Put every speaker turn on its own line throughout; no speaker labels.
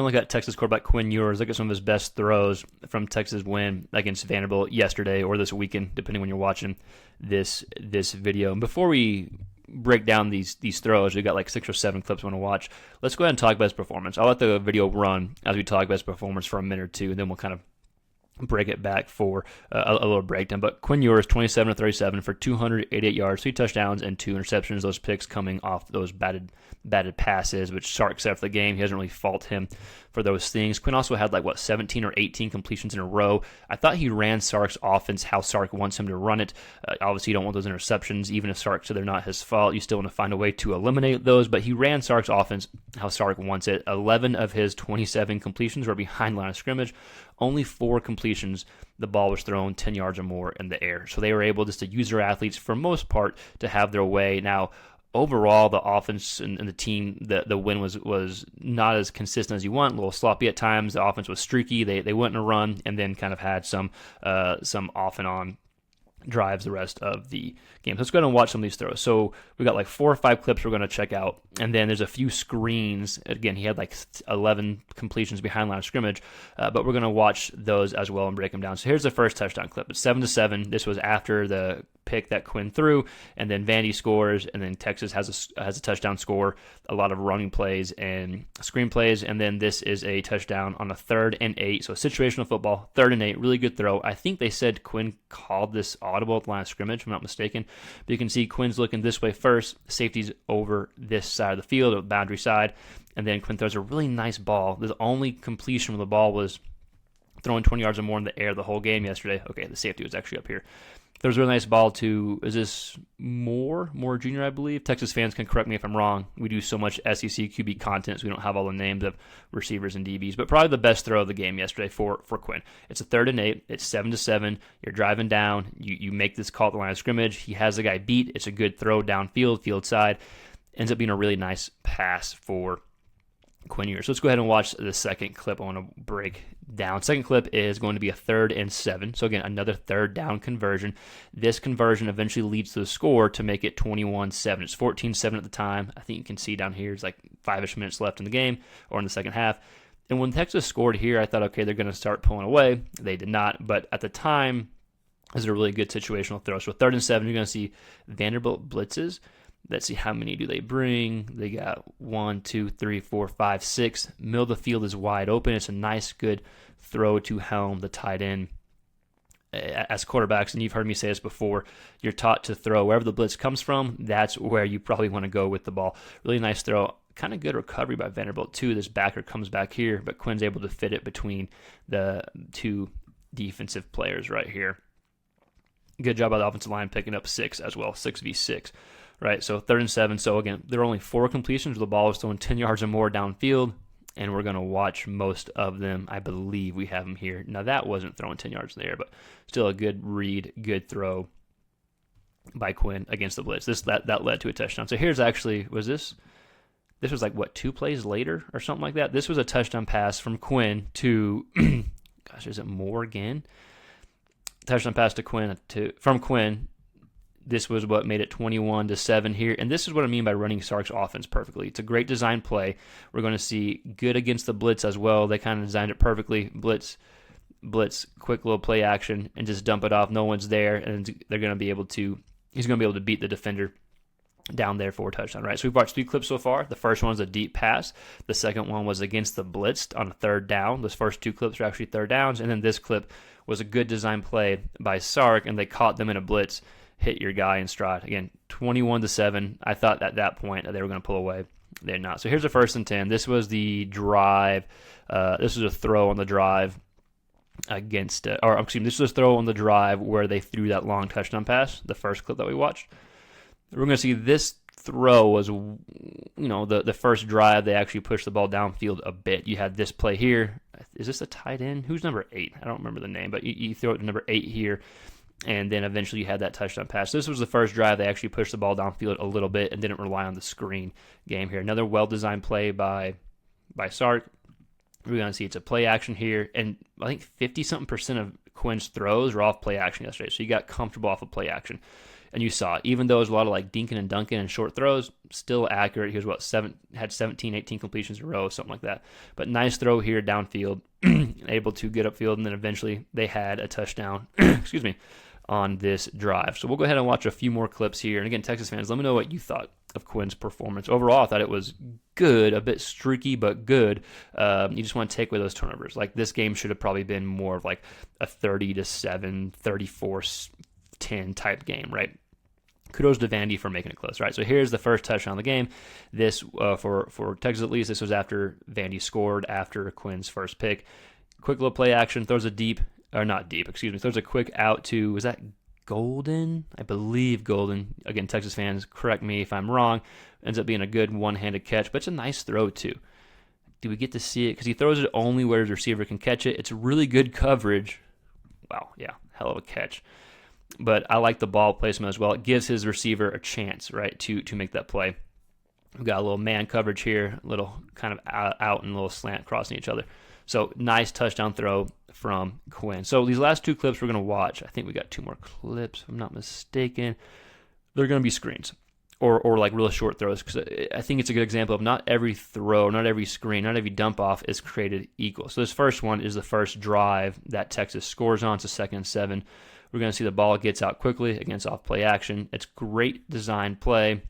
Look at Texas quarterback Quinn Ewers. Look at some of his best throws from Texas' win against Vanderbilt yesterday or this weekend, depending when you're watching this video. And before we break down these throws, we got like 6 or 7 clips we want to watch. Let's go ahead and talk about his performance. I'll let the video run as we talk about his performance for a minute or two, and then we'll kind of break it back for a little breakdown. But Quinn Ewers, 27 of 37 for 288 yards, 3 touchdowns, and 2 interceptions. Those picks coming off those batted passes, which Sark set for the game. He doesn't really fault him for those things. Quinn also had 17 or 18 completions in a row. I thought he ran Sark's offense how Sark wants him to run it. Obviously, you don't want those interceptions. Even if Sark said they're not his fault, you still want to find a way to eliminate those. But he ran Sark's offense how Sark wants it. 11 of his 27 completions were behind line of scrimmage. Only 4 completions, the ball was thrown 10 yards or more in the air. So they were able just to use their athletes, for most part, to have their way. Now, overall, the offense and the team, the win was not as consistent as you want, a little sloppy at times. The offense was streaky. They went in a run and then kind of had some off and on drives the rest of the game. So let's go ahead and watch some of these throws. So we got 4 or 5 clips we're going to check out, and then there's a few screens. Again, he had 11 completions behind line of scrimmage, but we're going to watch those as well and break them down. So here's the first touchdown clip. It's 7-7. This was after the pick that Quinn threw, and then Vandy scores, and then Texas has a touchdown score, a lot of running plays and screen plays, and then this is a touchdown on a 3rd and 8. So situational football, 3rd and 8, really good throw. I think they said Quinn called this audible at the line of scrimmage, if I'm not mistaken. But you can see Quinn's looking this way first, safety's over this side of the field, or boundary side, and then Quinn throws a really nice ball. The only completion of the ball was throwing 20 yards or more in the air the whole game yesterday. Okay, the safety was actually up here. There's a really nice ball to, is this Moore Jr., I believe? Texas fans can correct me if I'm wrong. We do so much SEC QB content, so we don't have all the names of receivers and DBs. But probably the best throw of the game yesterday for Quinn. It's a 3rd and 8. It's 7-7. You're driving down. You make this call at the line of scrimmage. He has the guy beat. It's a good throw downfield, field side. Ends up being a really nice pass for Quinn Ewers. So let's go ahead and watch the second clip I want to break down. Second clip is going to be a 3rd and 7. So again, another 3rd down conversion. This conversion eventually leads to the score to make it 21-7. It's 14-7 at the time. I think you can see down here it's 5-ish minutes left in the game or in the second half. And when Texas scored here, I thought, okay, they're going to start pulling away. They did not. But at the time, this is a really good situational throw. So 3rd and 7, you're going to see Vanderbilt blitzes. Let's see, how many do they bring? They got 1, 2, 3, 4, 5, 6. Middle of the field is wide open. It's a nice, good throw to Helm, the tight end. As quarterbacks, and you've heard me say this before, you're taught to throw wherever the blitz comes from. That's where you probably want to go with the ball. Really nice throw. Kind of good recovery by Vanderbilt, too. This backer comes back here, but Quinn's able to fit it between the 2 defensive players right here. Good job by the offensive line picking up 6 as well, 6v6. Right, so 3rd and 7. So again, there are only 4 completions where the ball was thrown 10 yards or more downfield, and we're going to watch most of them. I believe we have them here. Now, that wasn't throwing 10 yards in the air, but still a good read, good throw by Quinn against the blitz. That led to a touchdown. So here's actually, this was 2 plays later or something like that? This was a touchdown pass from Quinn to, gosh, is it Moore again? Touchdown pass to Quinn, from Quinn. This was what made it 21-7 here. And this is what I mean by running Sark's offense perfectly. It's a great design play. We're going to see good against the blitz as well. They kind of designed it perfectly. Blitz, quick little play action, and just dump it off. No one's there, and he's going to be able to beat the defender down there for a touchdown, right? So we've watched 3 clips so far. The first one was a deep pass. The second one was against the blitz on a 3rd down. Those first 2 clips are actually 3rd downs. And then this clip was a good design play by Sark, and they caught them in a blitz. Hit your guy in stride. Again, 21-7. I thought at that point that they were going to pull away. They're not. So here's a 1st and 10. This was the drive. This was a throw on the drive against, this was a throw on the drive where they threw that long touchdown pass, the first clip that we watched. We're going to see this throw was, the first drive they actually pushed the ball downfield a bit. You had this play here. Is this a tight end? Who's number 8? I don't remember the name, but you throw it to number 8 here. And then eventually you had that touchdown pass. This was the first drive they actually pushed the ball downfield a little bit and didn't rely on the screen game here. Another well-designed play by Sark. We're going to see it's a play action here. And I think 50-something% of Quinn's throws were off play action yesterday. So he got comfortable off of play action. And you saw, even though it was a lot of like dinking and dunking and short throws, still accurate. He was had 17, 18 completions in a row, something like that. But nice throw here downfield, able to get upfield, and then eventually they had a touchdown, excuse me, on this drive. So we'll go ahead and watch a few more clips here. And again, Texas fans, let me know what you thought of Quinn's performance. Overall, I thought it was good, a bit streaky, but good. You just want to take away those turnovers. Like, this game should have probably been more of like a 30-7, 34-10 type game, right? Kudos to Vandy for making it close, right? So here's the first touchdown of the game. This, for Texas at least, this was after Vandy scored after Quinn's first pick. Quick little play action, throws a quick out to, was that Golden? I believe Golden. Again, Texas fans, correct me if I'm wrong. Ends up being a good one-handed catch, but it's a nice throw too. Do we get to see it? Because he throws it only where his receiver can catch it. It's really good coverage. Wow, yeah, hell of a catch. But I like the ball placement as well. It gives his receiver a chance, right, to make that play. We've got a little man coverage here, a little kind of out and a little slant crossing each other. So nice touchdown throw from Quinn. So these last two clips we're going to watch, I think we got two more clips, if I'm not mistaken. They're going to be screens or like really short throws, because I think it's a good example of not every throw, not every screen, not every dump off is created equal. So this first one is the first drive that Texas scores on. It's a 2nd and 7. We're going to see the ball gets out quickly against off play action. It's great design play.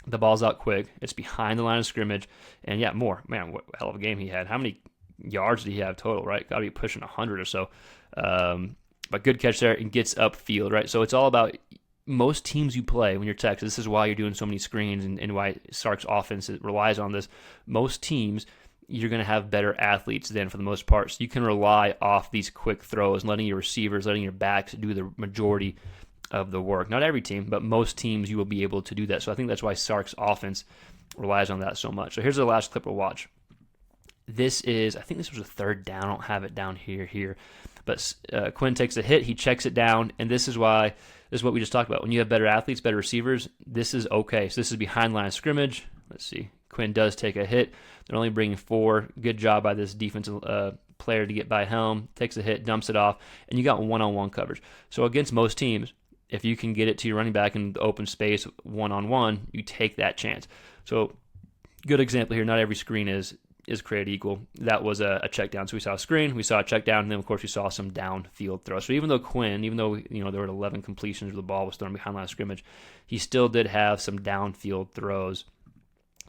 The ball's out quick. It's behind the line of scrimmage. And yeah, more. Man, what a hell of a game he had. How many yards did he have total, right? Got to be pushing 100 or so. But good catch there and gets upfield, right? So it's all about most teams you play when you're Texas. This is why you're doing so many screens and why Sark's offense relies on this. Most teams, you're going to have better athletes than for the most part. So you can rely off these quick throws, letting your receivers, letting your backs do the majority of the work. Not every team, but most teams you will be able to do that. So I think that's why Sark's offense relies on that so much. So here's the last clip we'll watch. This is, I think this was a 3rd down. I don't have it down here. But Quinn takes a hit. He checks it down. And this is what we just talked about. When you have better athletes, better receivers, this is okay. So this is behind line of scrimmage. Let's see. Quinn does take a hit. They're only bringing 4. Good job by this defensive player to get by Helm. Takes a hit, dumps it off, and you got one-on-one coverage. So against most teams, if you can get it to your running back in the open space one-on-one, you take that chance. So good example here. Not every screen is created equal. That was a check down. So we saw a screen, we saw a check down, and then of course we saw some downfield throws. So even though there were 11 completions where the ball was thrown behind line of scrimmage, he still did have some downfield throws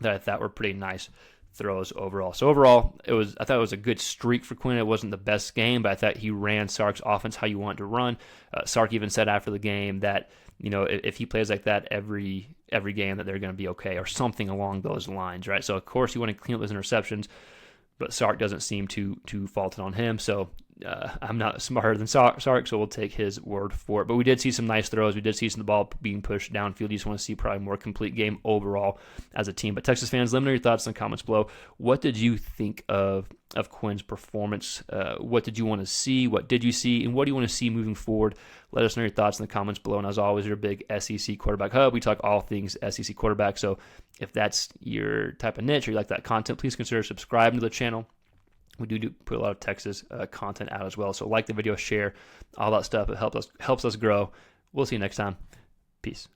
that I thought were pretty nice throws overall. So overall, I thought it was a good streak for Quinn. It wasn't the best game, but I thought he ran Sark's offense how you want to run. Sark even said after the game that, if he plays like that every game, that they're going to be okay, or something along those lines, right? So of course you want to clean up those interceptions, but Sark doesn't seem to fault it on him. So I'm not smarter than Sark, so we'll take his word for it. But we did see some nice throws. We did see some of the ball being pushed downfield. You just want to see probably more complete game overall as a team. But Texas fans, let me know your thoughts in the comments below. What did you think of Quinn's performance? What did you want to see? What did you see? And what do you want to see moving forward? Let us know your thoughts in the comments below. And as always, your big SEC quarterback hub. We talk all things SEC quarterback. So if that's your type of niche or you like that content, please consider subscribing to the channel. We do put a lot of Texas content out as well. So like the video, share, all that stuff. It helps us grow. We'll see you next time. Peace.